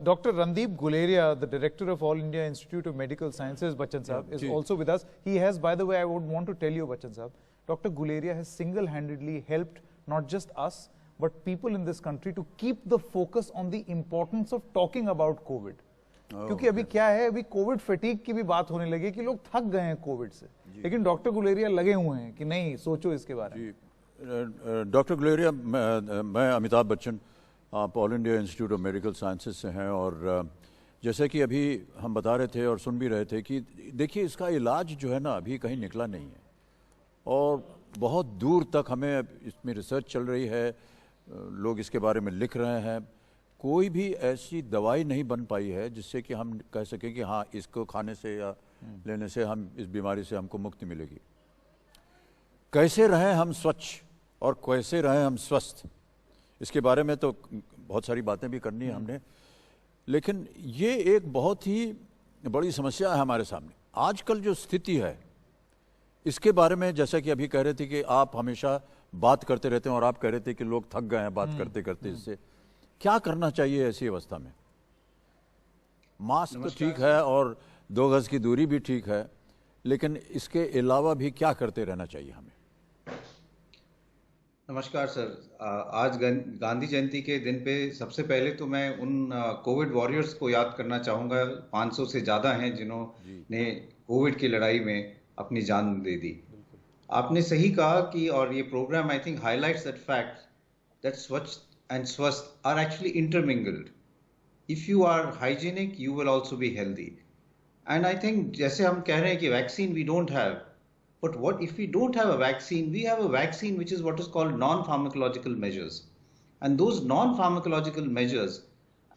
Dr. Randeep Guleria, the director of All India Institute of Medical Sciences, Bachchan Sahab, is also with us. He has, by the way, I would want to tell you, Bachchan Sahab, Dr. Guleria has single-handedly helped not just us, but people in this country to keep the focus on the importance of talking about COVID. क्योंकि अभी क्या है, अभी Covid fatigue की भी बात होने लगी कि लोग थक गए हैं कोविड से, लेकिन डॉक्टर गुलेरिया लगे हुए हैं कि नहीं, सोचो इसके बारे में। डॉक्टर गुलेरिया, मैं अमिताभ बच्चन, आप all India institute of medical sciences से हैं, और जैसे कि अभी हम बता रहे थे और सुन भी रहे थे कि देखिए इसका इलाज जो है ना अभी कहीं निकला नहीं है, और बहुत दूर तक हमें इसमें रिसर्च चल रही है, लोग इसके बारे में लिख रहे हैं, कोई भी ऐसी दवाई नहीं बन पाई है जिससे कि हम कह सकें कि हाँ इसको खाने से या लेने से हम इस बीमारी से हमको मुक्ति मिलेगी। कैसे रहें हम स्वच्छ और कैसे रहें हम स्वस्थ, इसके बारे में तो बहुत सारी बातें भी करनी है हमने, लेकिन ये एक बहुत ही बड़ी समस्या है हमारे सामने। आजकल जो स्थिति है इसके बारे में, जैसा कि अभी कह रहे थे कि आप हमेशा बात करते रहते हैं और आप कह रहे थे कि लोग थक गए हैं बात करते करते, इससे क्या करना चाहिए ऐसी अवस्था में? मास्क तो ठीक है और 2 गज की दूरी भी ठीक है, लेकिन इसके अलावा भी क्या करते रहना चाहिए हमें? नमस्कार सर, आज गांधी जयंती के दिन पे सबसे पहले तो मैं उन कोविड वॉरियर्स को याद करना चाहूँगा, 500 से ज़्यादा हैं जिन्होंने कोविड की लड़ाई में अपनी जान दे दी। आपने सही कहा कि, और ये program I think highlights that fact that स्वच्छ and swasth are actually intermingled. If you are hygienic, you will also be healthy. And I think जैसे हम कह रहे हैं कि vaccine we don't have, but what if we don't have a vaccine? We have a vaccine which is what is called non-pharmacological measures. And those non-pharmacological measures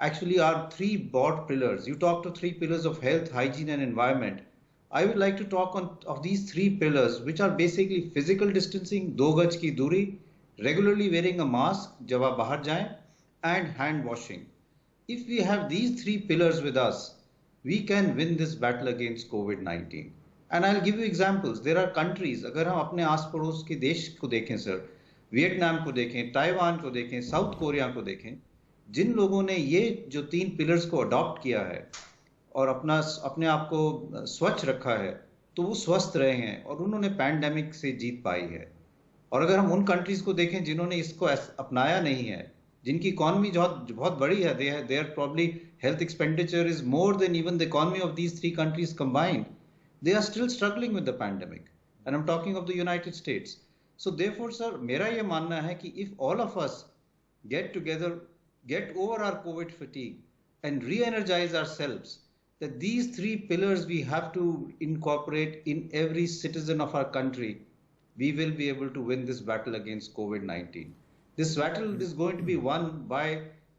actually are 3 broad pillars. You talked of 3 pillars of health, hygiene and environment. I would like to talk of these 3 pillars, which are basically physical distancing, 2 गज की दूरी, regularly wearing a mask जब आप बाहर जाएं, and hand washing. If we have these 3 pillars with us, we can win this battle against COVID-19. And I'll give you examples. There are countries, अगर हम अपने आस पड़ोस के देश को देखें सर, वियतनाम को देखें, ताइवान को देखें, साउथ कोरिया को देखें, जिन लोगों ने ये जो 3 पिलर्स को अडॉप्ट किया है और अपने आप को स्वच्छ रखा है, तो वो स्वस्थ रहे हैं और उन्होंने पैंडेमिक से जीत पाई है। और अगर हम उन कंट्रीज को देखें जिन्होंने इसको अपनाया नहीं है, जिनकी इकोनॉमी बहुत बड़ी है, their probably health expenditure is more than even the economy of these 3 countries combined, they are still struggling with the pandemic, and I am talking of the United States. So therefore sir, मेरा ये मानना है कि if all of us get together, get over our covid fatigue and reenergise ourselves, that these 3 pillars we have to incorporate in every citizen of our country, we will be able to win this battle against COVID-19. This battle is going to be won by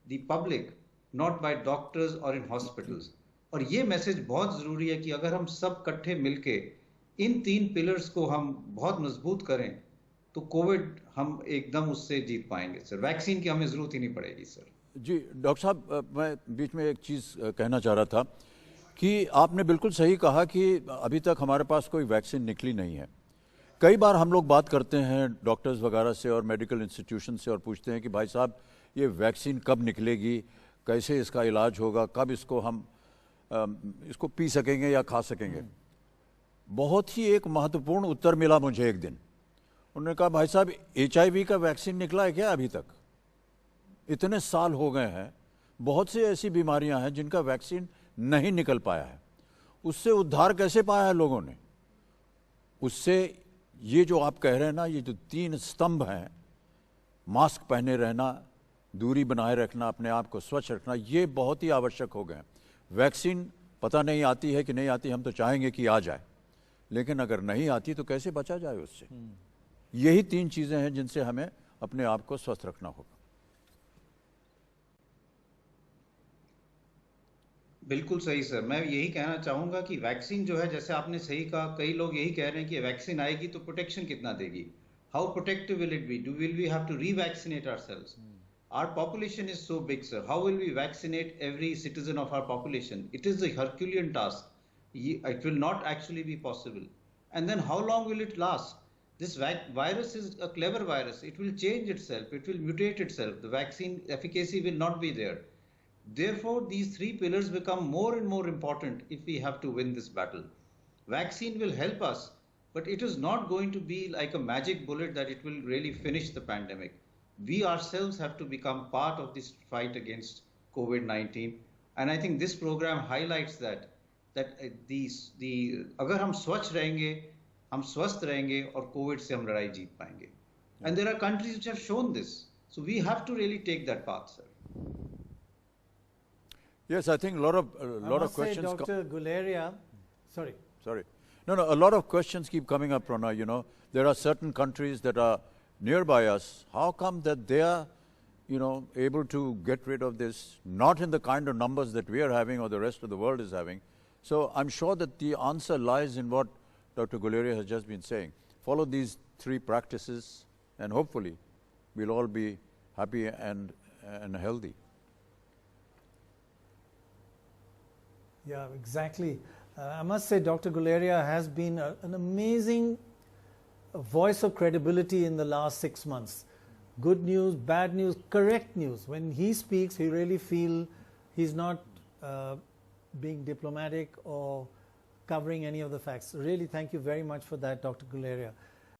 the public, not by doctors or in hospitals. और ये message बहुत जरूरी है कि अगर हम सब इकट्ठे मिलके इन 3 पिलर्स को हम बहुत मजबूत करें तो कोविड हम एकदम उससे जीत पाएंगे सर। वैक्सीन की हमें जरूरत ही नहीं पड़ेगी सर। जी डॉक्टर साहब, मैं बीच में एक चीज़ कहना चाह रहा था कि आपने बिल्कुल सही कहा कि अभी तक हमारे पास कोई वैक्सीन निकली नहीं है। कई बार हम लोग बात करते हैं डॉक्टर्स वगैरह से और मेडिकल इंस्टीट्यूशन से और पूछते हैं कि भाई साहब ये वैक्सीन कब निकलेगी, कैसे इसका इलाज होगा, कब इसको हम इसको पी सकेंगे या खा सकेंगे। बहुत ही एक महत्वपूर्ण उत्तर मिला मुझे एक दिन। उन्होंने कहा भाई साहब HIV का वैक्सीन निकला है क्या अभी तक? इतने साल हो गए हैं, बहुत सी ऐसी बीमारियां हैं जिनका वैक्सीन नहीं निकल पाया है। उससे उद्धार कैसे पाया है लोगों ने? उससे ये जो आप कह रहे हैं ना, ये जो 3 स्तंभ हैं, मास्क पहने रहना, दूरी बनाए रखना, अपने आप को स्वच्छ रखना, ये बहुत ही आवश्यक हो गए हैं। वैक्सीन पता नहीं आती है कि नहीं आती, हम तो चाहेंगे कि आ जाए, लेकिन अगर नहीं आती तो कैसे बचा जाए उससे? यही 3 चीज़ें हैं जिनसे हमें अपने आप को स्वस्थ रखना होगा। बिल्कुल सही सर, मैं यही कहना चाहूंगा कि वैक्सीन जो है, जैसे आपने सही कहा, कई लोग यही कह रहे हैं कि वैक्सीन आएगी तो प्रोटेक्शन कितना देगी, how protective will it be, will we have to revaccinate ourselves? Our population is so big, sir. How will we vaccinate every citizen of our population? It is a Herculean task. It will not actually be possible. And then how long will it last? This virus is a clever virus. It will change itself. It will mutate itself. The vaccine efficacy will not be there. Therefore, these three pillars become more and more important if we have to win this battle. Vaccine will help us, but it is not going to be like a magic bullet that it will really finish the pandemic. We ourselves have to become part of this fight against COVID-19. And I think this program highlights that अगर हम स्वच्छ रहेंगे, हम स्वस्थ रहेंगे और Covid से हम लड़ाई जीत पाएंगे. And there are countries which have shown this. So we have to really take that path, sir. Yes, I think a lot of questions. Dr. Guleria, sorry. No, a lot of questions keep coming up, Pranay. You know, there are certain countries that are nearby us. How come that they are, able to get rid of this, not in the kind of numbers that we are having or the rest of the world is having? So I'm sure that the answer lies in what Dr. Guleria has just been saying. Follow these three practices, and hopefully we'll all be happy and healthy. Yeah, exactly. I must say Dr. Guleria has been an amazing voice of credibility in the last 6 months. Good news, bad news, correct news. When he speaks, he really feels he's not being diplomatic or covering any of the facts. Really, thank you very much for that, Dr. Guleria.